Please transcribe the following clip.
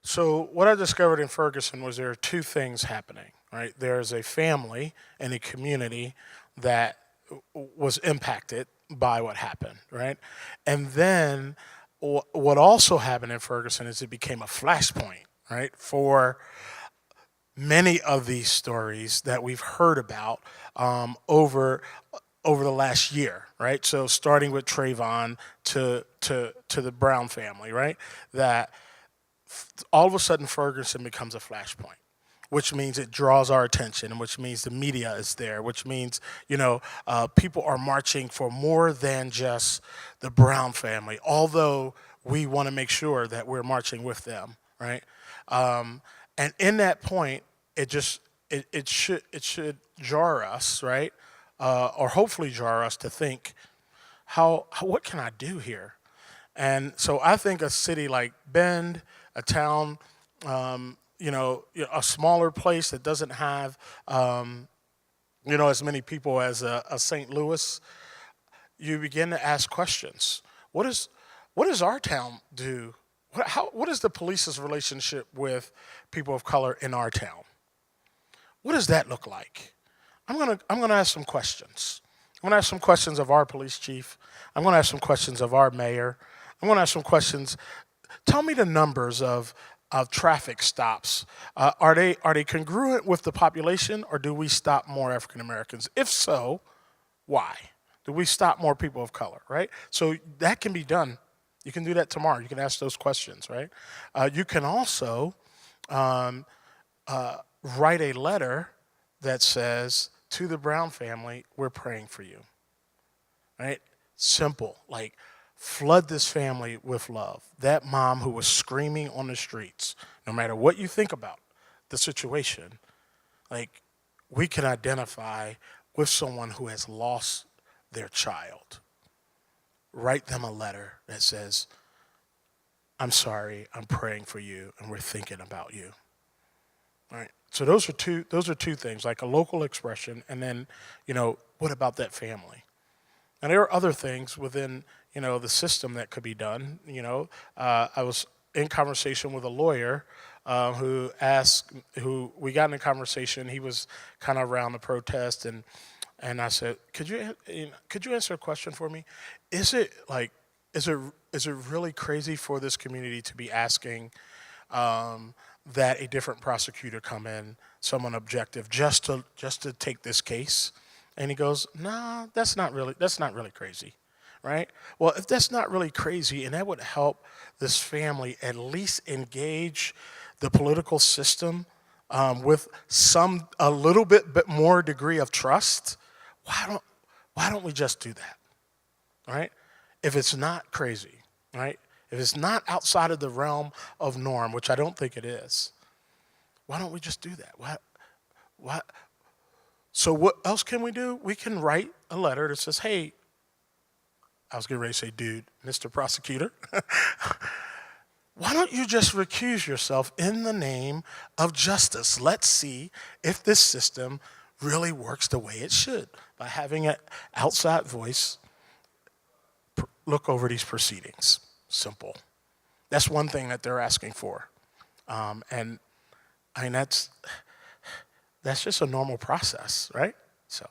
So what I discovered in Ferguson was there are two things happening, right? There's a family and a community that was impacted by what happened, right? And then what also happened in Ferguson is it became a flashpoint, right, for many of these stories that we've heard about over the last year, right? So starting with Trayvon to the Brown family, right? That all of a sudden Ferguson becomes a flashpoint, which means it draws our attention, and which means the media is there, which means people are marching for more than just the Brown family. Although we want to make sure that we're marching with them, right? And in that point, it should jar us, right? Or hopefully jar us to think, what can I do here? And so I think a city like Bend, a town, a smaller place that doesn't have, as many people as a St. Louis, you begin to ask questions. What does our town do? What is the police's relationship with people of color in our town? What does that look like? I'm gonna ask some questions. I'm gonna ask some questions of our police chief. I'm gonna ask some questions of our mayor. I'm gonna ask some questions. Tell me the numbers of traffic stops. Are they congruent with the population, or do we stop more African Americans? If so, why? Do we stop more people of color? Right. So that can be done. You can do that tomorrow. You can ask those questions. Right. You can also write a letter that says, to the Brown family, we're praying for you. Right? Simple. Like, flood this family with love. That mom who was screaming on the streets, no matter what you think about the situation, like, we can identify with someone who has lost their child. Write them a letter that says, I'm sorry, I'm praying for you, and we're thinking about you. All right. So those are two things, like a local expression, and then, what about that family? And there are other things within, the system that could be done. I was in conversation with a lawyer who we got in a conversation. He was kind of around the protest, and I said, could you answer a question for me? Is it really crazy for this community to be asking that a different prosecutor come in, someone objective, just to take this case? And he goes, "Nah, that's not really crazy, right?" Well, if that's not really crazy, and that would help this family at least engage the political system with a little bit more degree of trust, why don't we just do that, right? If it's not crazy, right? If it's not outside of the realm of norm, which I don't think it is, why don't we just do that? Why? So what else can we do? We can write a letter that says, hey, I was getting ready to say, dude, Mr. Prosecutor, why don't you just recuse yourself in the name of justice? Let's see if this system really works the way it should by having an outside voice look over these proceedings. Simple. That's one thing that they're asking for. And I mean, that's just a normal process, right? So.